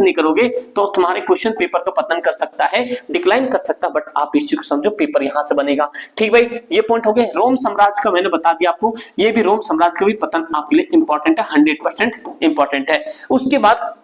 नहीं करोगे तो तुम्हारे क्वेश्चन पेपर का पतन कर सकता है, डिक्लाइन कर सकता है, बट आप इस चीज को समझो पेपर यहां से बनेगा। ठीक भाई, ये पॉइंट हो गए। रोम साम्राज्य का मैंने बता दिया आपको, ये भी रोम साम्राज्य का भी पतन आपके लिए इंपॉर्टेंट है, 100% इंपॉर्टेंट है। उसके बाद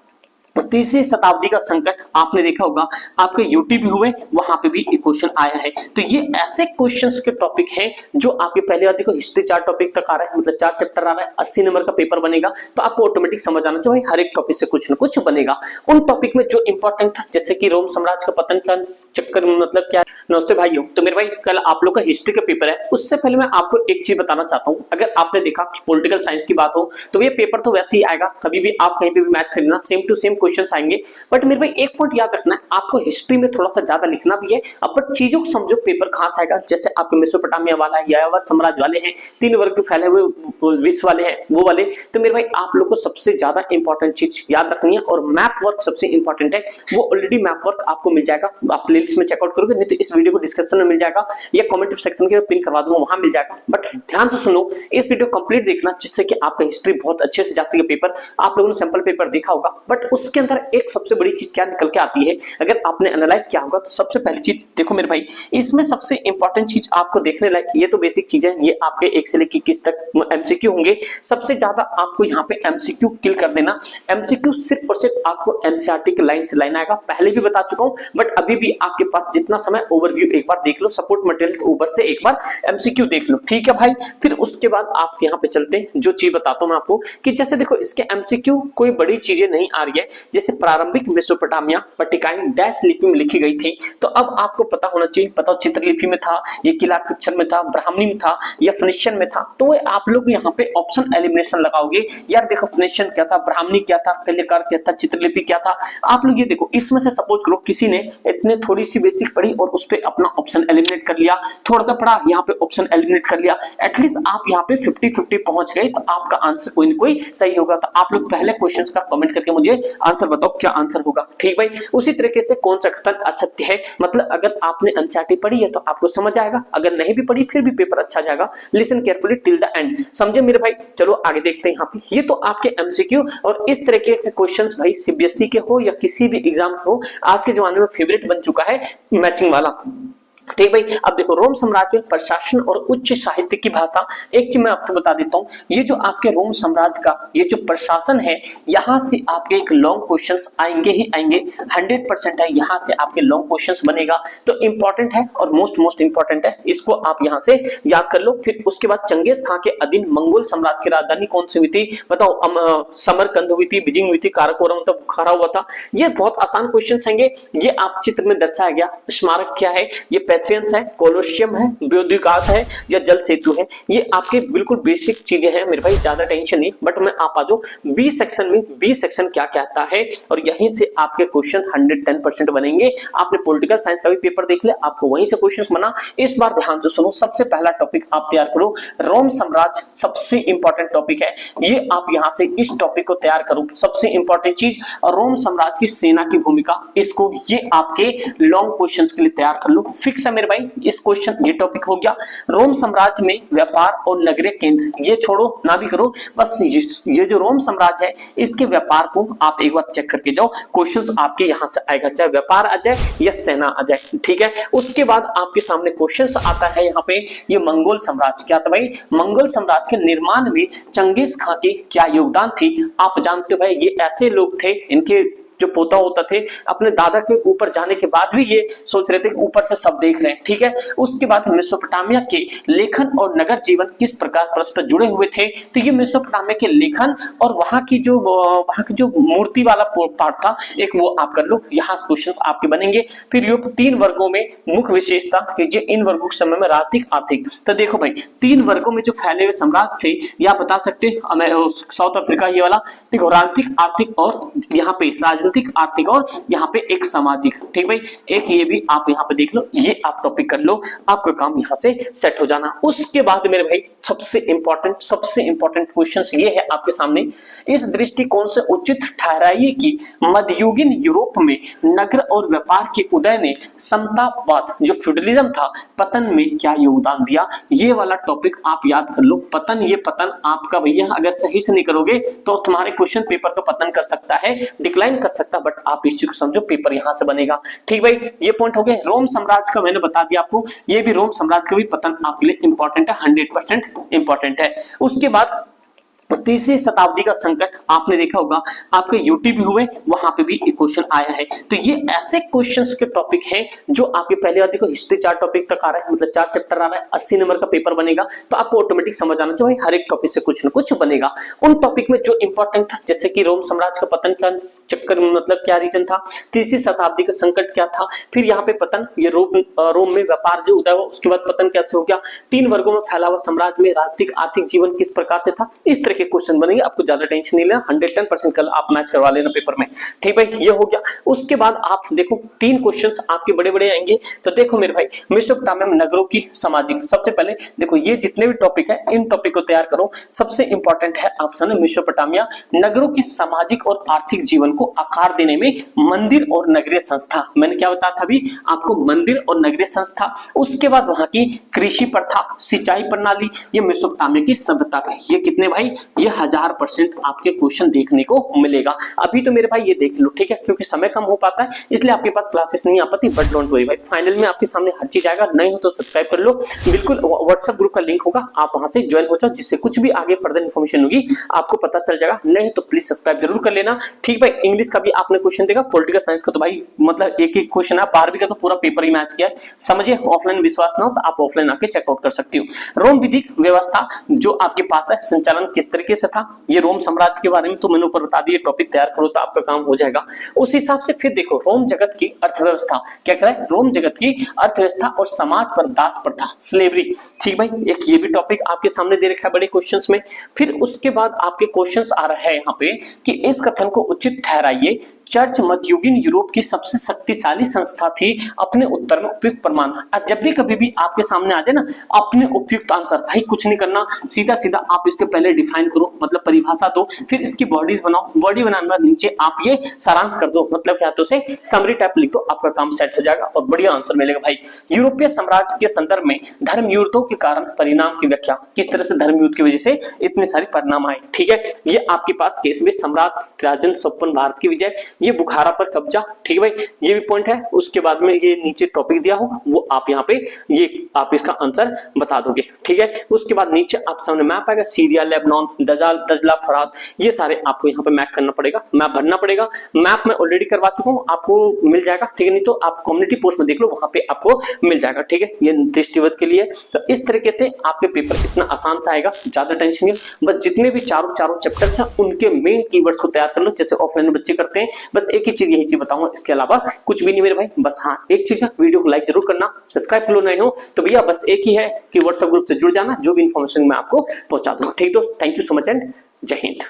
तीसरी शताब्दी का संकट आपने देखा होगा, आपके यूटी भी हुए, वहां पे भी एक क्वेश्चन आया है। तो ये ऐसे क्वेश्चंस के टॉपिक हैं जो आपके पहले बार देखो हिस्ट्री 4 टॉपिक तक आ रहा है, मतलब 4 चैप्टर आ रहा है, 80 नंबर का पेपर बनेगा, तो आपको ऑटोमेटिक समझ आना चाहिए भाई हर एक टॉपिक से कुछ ना कुछ बनेगा। उन टॉपिक में जो इंपॉर्टेंट था, जैसे कि रोम साम्राज्य का पतन का चक्कर मतलब क्या है। नमस्ते भाइयों, तो मेरे भाई कल आप लोग का हिस्ट्री का पेपर है, उससे पहले मैं आपको एक चीज बताना चाहता हूँ। अगर आपने देखा पॉलिटिकल साइंस की बात हो तो ये पेपर तो वैसे ही आएगा, कभी भी आप कहीं पे भी मैच करना सेम टू सेम क्वेश्चन आएंगे, बट मेरे भाई एक पॉइंट याद रखना है, आपको हिस्ट्री में थोड़ा सा ज्यादा लिखना भी है। अब बट चीजों को समझो पेपर कहां से आएगा, जैसे आपके मेसोपोटामिया वाला है, यायावर साम्राज्य वाले हैं, 3 वर्ग के फैले हुए विश्व वाले हैं, वो वाले। तो मेरे भाई आप लोग को सबसे ज्यादा इंपॉर्टेंट चीज याद रखनी है, और मैप वर्क सबसे इंपॉर्टेंट है। वो ऑलरेडी मैप वर्क आपको मिल जाएगा, आप प्लेलिस्ट में चेकआउट करोगे, नहीं तो इस वीडियो को डिस्क्रिप्शन में मिल जाएगा या कमेंट सेक्शन के पिन करवा दूंगा, वहां मिल जाएगा। बट ध्यान से सुनो, इस वीडियो कंप्लीट देखना, जिससे कि आपका हिस्ट्री बहुत अच्छे से जा सके पेपर। आप लोगों ने सैंपल पेपर देखा होगा, बट उसके अंदर एक सबसे बड़ी चीज क्या निकल के आती है, अगर आपने एनालाइज किया होगा, तो सबसे पहली चीज देखो मेरे भाई, इसमें सबसे इंपॉर्टेंट चीज आपको देखने लायक, ये तो बेसिक चीज है, ये आपके 1 से लेकर 21 तक एमसीक्यू होंगे। सबसे ज्यादा आपको यहाँ पे एमसीक्यू किल कर देना। एमसीक्यू सिर्फ और सिर्फ आपको एनसीईआरटी के लाइन से लाइन आएगा, पहले भी बता चुका हूं, बट अभी भी आपके पास जितना समय, ओवरव्यू एक बार देख लो, सपोर्ट मटेरियल के ऊपर से एक बार एमसीक्यू देख लो, ठीक है भाई। फिर उसके बाद आप यहाँ पे चलते हैं, जो चीज बताता हूं मैं आपको, कि जैसे देखो इसके एमसीक्यू कोई बड़ी चीजें नहीं आ रही है, जैसे प्रारंभिक मेसोपोटामिया पट्टिकाएं डैश लिपि में लिखी गई थी, तो अब आपको पता होना चाहिए, बताओ चित्रलिपि में था, ये किला पत्थर में था, ब्राह्मणी में था, या फिनिशियन में था। तो आप लोग यहाँ पे ऑप्शन एलिमिनेशन लगाओगे, यार देखो फिनिशियन क्या था, ब्राह्मणी क्या था, कलिकार क्या था, चित्रलिपि क्या था। आप लोग ये देखो, इसमें से सपोज करो किसी ने इतने थोड़ी सी बेसिक पढ़ी और उस पे अपना ऑप्शन एलिमिनेट कर लिया, थोड़ा सा पढ़ा यहाँ पे ऑप्शन एलिमिनेट कर लिया, एटलीस्ट आप यहाँ पे 50-50 पहुंच गए, तो आपका आंसर कोई ना कोई सही होगा। तो आप लोग पहले क्वेश्चन का कमेंट करके मुझे आंसर बताओ क्या आंसर होगा, ठीक भाई। उसी तरीके से कौन सा कथन असत्य है, मतलब अगर आपने एनसीईआरटी पढ़ी है तो आपको समझ आएगा, अगर नहीं भी पढ़ी फिर भी पेपर अच्छा जाएगा। Listen carefully till the end, समझे मेरे भाई। चलो आगे देखते हैं। यहाँ पे ये तो आपके एमसीक्यू और इस तरीके के क्वेश्चंस भाई सीबीएसई के हो या किसी भी एग्जाम के हो, आज के जमाने में फेवरेट बन चुका है मैचिंग वाला, ठीक भाई। अब देखो रोम साम्राज्य में प्रशासन और उच्च साहित्य की भाषा, एक चीज मैं आपको बता देता हूँ, ये जो आपके रोम साम्राज्य का ये जो प्रशासन है, यहाँ से आपके एक लॉन्ग क्वेश्चंस आएंगे ही आएंगे, 100% है, यहाँ से आपके लॉन्ग क्वेश्चंस बनेगा। तो इंपॉर्टेंट है और मोस्ट इंपॉर्टेंट है, इसको आप यहाँ से याद कर लो। फिर उसके बाद चंगेज खां के अधीन मंगोल साम्राज्य की राजधानी कौन सी हुई थी, बताओ। समरकंद हुई थी, बीजिंग हुई थी, काराकोरम तो बुखारा हुआ था। ये बहुत आसान क्वेश्चन होंगे, ये आप चित्र में दर्शाया गया। स्मारक क्या है, ये पैथेयंस है, कोलोसियम है, ब्योदिकात है, या जल सेतु है। ये आपके बिल्कुल बेसिक चीजें हैं मेरे भाई, ज्यादा टेंशन नहीं। बट मैं आप आ जाओ बी सेक्शन में, बी सेक्शन क्या कहता है, और यहीं से आपके क्वेश्चन 110% बनेंगे। आपने पॉलिटिकल साइंस का भी पेपर देख लिया, आपको वहीं से क्वेश्चंस बना। इस बार ध्यान से सुनो, सबसे पहला टॉपिक आप तैयार करो, रोम साम्राज्य सबसे इंपॉर्टेंट टॉपिक है, ये आप यहां से इस टॉपिक को तैयार करो। सबसे इंपॉर्टेंट चीज रोम साम्राज्य की सेना की भूमिका, इसको ये आपके लॉन्ग क्वेश्चंस के लिए तैयार कर लो। फिक्स है मेरे भाई, इस क्वेश्चन ये टॉपिक हो गया। रोम साम्राज्य में व्यापार और नगरीय केंद्र, ये छोड़ो ना भी करो, बस ये जो रोम साम्राज्य है इसके व्यापार को आप एक बार चेक करके जाओ, क्वेश्चंस आपके यहां से आएगा, चाहे व्यापार आ जाए या सेना आ जाए, ठीक है। उसके बाद आपके सामने क्वेश्चंस आता है यहाँ पे, ये मंगोल साम्राज्य क्या था भाई, मंगोल साम्राज्य के निर्माण में चंगेज खां की क्या योगदान थी। आप जानते हो भाई, ये ऐसे लोग थे, इनके जो पोता होता थे, अपने दादा के ऊपर जाने के बाद भी ये सोच रहे थे कि ऊपर से सब देख रहे हैं, ठीक है। उसके बाद मेसोपोटामिया के लेखन और नगर जीवन किस प्रकार परस्पर जुड़े हुए थे, तो ये मेसोपोटामिया के लेखन और वहां की जो मूर्ति वाला पार्ट था, एक वो आप कर लो, यहाँ क्वेश्चंस आपके बनेंगे। फिर ये 3 वर्गों में मुख्य विशेषता कीजिए, इन वर्गों के समय में राजनीतिक आर्थिक, तो देखो भाई 3 वर्गों में जो फैले हुए साम्राज्य थे, या बता सकते हैं साउथ अफ्रीका ये वाला, देखो राजनीतिक आर्थिक और यहाँ पे राजनीतिक आर्थिक और यहाँ पे एक सामाजिक, ठीक भाई। एक ये भी आप यहाँ पे देख लो, ये आप टॉपिक कर लो, आपका काम यहाँ से सेट हो जाना। उसके बाद मेरे भाई सबसे इंपॉर्टेंट क्वेश्चन ये है आपके सामने। इस दृष्टिकोण से उचित ठहराइए कि मध्ययुगीन यूरोप में नगर और व्यापार के उदय ने समतावाद जो फ्यूडलिज्म था पतन में क्या योगदान दिया। ये वाला टॉपिक आप याद कर लो। पतन, ये पतन आपका भैया अगर सही से नहीं करोगे तो तुम्हारे क्वेश्चन पेपर का पतन कर सकता है, डिक्लाइन कर सकता है, बट आप इस चीज को समझो पेपर यहां से बनेगा। ठीक भाई, ये पॉइंट हो गए। रोम साम्राज्य का मैंने बता दिया आपको, ये भी रोम साम्राज्य का भी पतन आपके लिए इंपॉर्टेंट है, 100% इंपॉर्टेंट है। उसके बाद तीसरी शताब्दी का संकट आपने देखा होगा, आपके यूटी भी हुए, वहां पे भी एक क्वेश्चन आया है। तो ये ऐसे क्वेश्चंस के टॉपिक हैं जो आपके पहले वाले देखो हिस्ट्री 4 टॉपिक तक आ रहा है, मतलब 4 चैप्टर आ रहा है, 80 नंबर का पेपर बनेगा। तो आपको ऑटोमेटिक समझ आना चाहिए हर एक टॉपिक से कुछ न कुछ बनेगा। उन टॉपिक में जो इंपॉर्टेंट था, जैसे कि रोम साम्राज्य का पतन का चक्कर मतलब क्या रीजन था, तीसरी शताब्दी का संकट क्या था, फिर यहाँ पे पतन, ये रोम में व्यापार जो उदय हुआ, उसके बाद पतन कैसे हो गया, 3 वर्गों में फैला हुआ साम्राज्य में राजनीतिक आर्थिक जीवन किस प्रकार से था, इस तरह के क्वेश्चन बनेंगे। आपको ज्यादा टेंशन नहीं लेना, 110% कल आप मैच करवा लेना पेपर में। ठीक भाई, ये हो गया। उसके बाद आप देखो 3 क्वेश्चंस आपके बड़े-बड़े आएंगे। तो देखो मेरे भाई, मेसोपोटामिया में नगरों की सामाजिक, सबसे पहले देखो ये जितने भी टॉपिक है इन टॉपिक को तैयार करो। सबसे इंपॉर्टेंट है ऑप्शन है मेसोपोटामिया, नगरों की सामाजिक और आर्थिक जीवन को आकार देने में मंदिर और नगरीय संस्था। मैंने क्या बताया था अभी आपको, मंदिर और नगरीय संस्था। उसके बाद वहां की कृषि प्रथा, सिंचाई प्रणाली, ये मेसोपोटामिया की सभ्यता है। ये कितने भाई, ये 1000% आपके क्वेश्चन देखने को मिलेगा। अभी तो मेरे भाई ये देख लो, ठीक है, क्योंकि समय कम हो पाता है इसलिए आपके पास क्लासेस नहीं आ पाती, बट डोंट वरी भाई, फाइनल में आपके सामने हर चीज आएगा। नहीं हो तो सब्सक्राइब कर लो, बिल्कुल व्हाट्सएप ग्रुप का लिंक होगा, आप वहां से ज्वाइन हो जाओ, जिससे कुछ भी आगे फर्दर इन्फॉर्मेशन होगी आपको पता चल जाएगा। नहीं तो प्लीज सब्सक्राइब जरूर कर लेना। ठीक भाई, इंग्लिश का भी आपने क्वेश्चन देखा, पॉलिटिकल साइंस का तो भाई मतलब एक एक क्वेश्चन है, 12वीं का तो पूरा पेपर ही मैच किया है, समझिए। ऑफलाइन विश्वास ना हो तो आप ऑफलाइन आके चेकआउट कर सकती हो। रोम विधिक व्यवस्था जो आपके पास है, संचालन किस तरीके से था, ये रोम साम्राज्य के बारे में तो मैंने ऊपर बता दिया, टॉपिक तैयार करो तो आपका काम हो जाएगा। उस हिसाब से फिर देखो रोम जगत की अर्थव्यवस्था क्या कह रहा है, रोम जगत की अर्थव्यवस्था और समाज पर दास प्रथा, स्लेवरी। ठीक भाई, एक ये भी टॉपिक आपके सामने दे रखा है बड़े क्वेश्चंस में। फिर उसके बाद आपके क्वेश्चंस आ रहा है यहाँ पे कि इस कथन को उचित ठहराइए, चर्च मध्ययुगीन यूरोप की सबसे शक्तिशाली संस्था थी, अपने उत्तर में उपयुक्त प्रमाण। जब भी कभी भी आपके सामने आ जाए ना अपने उपयुक्त आंसर, भाई कुछ नहीं करना, सीधा सीधा आप इसके पहले डिफाइन करो, मतलब परिभाषा दो, फिर इसकी बॉडीज बनाओ, बॉडी बनाने बाद नीचे आप ये सारांश कर दो, मतलब क्या, तो से समरी टाइप लिख दो, आपका काम सेट हो जाएगा और बढ़िया आंसर मिलेगा। भाई यूरोपीय साम्राज्य के संदर्भ में धर्म युद्धों के कारण परिणाम की व्याख्या, किस तरह से धर्म युद्ध की वजह से इतने सारे परिणाम आए। ठीक है, ये आपके पास केस में सम्राट ट्राजन संपन्न भारत की विजय, ये बुखारा पर कब्जा। ठीक है भाई, ये भी पॉइंट है। उसके बाद में ये नीचे टॉपिक दिया हो वो आप यहाँ पे ये आप इसका आंसर बता दोगे। ठीक है, उसके बाद नीचे आप सामने मैप आएगा, सीरिया, लेबनान, दजला, फरात, ये सारे आपको यहाँ पे मैप करना पड़ेगा, मैप भरना पड़ेगा। मैप मैं ऑलरेडी करवा चुका हूँ, आपको मिल जाएगा। ठीक है, नहीं तो आप कम्युनिटी पोस्ट में देख लो, वहां पे आपको मिल जाएगा। ठीक है, ये दृष्टिवत के लिए। तो इस तरीके से आपके पेपर इतना आसान सा आएगा, ज्यादा टेंशन नहीं। बस जितने भी चारों चैप्टर्स हैं उनके मेन कीवर्ड्स को तैयार कर लो, जैसे ऑफलाइन में बच्चे करते हैं। बस एक ही चीज, यही चीज बताऊंगा, इसके अलावा कुछ भी नहीं मेरे भाई। बस हाँ एक चीज है, वीडियो को लाइक जरूर करना, सब्सक्राइब कर लो नए हो तो भैया, बस एक ही है कि व्हाट्सएप ग्रुप से जुड़ जाना, जो भी इंफॉर्मेशन मैं आपको पहुंचा दूंगा। ठीक दोस्त, thank you so much and जय हिंद।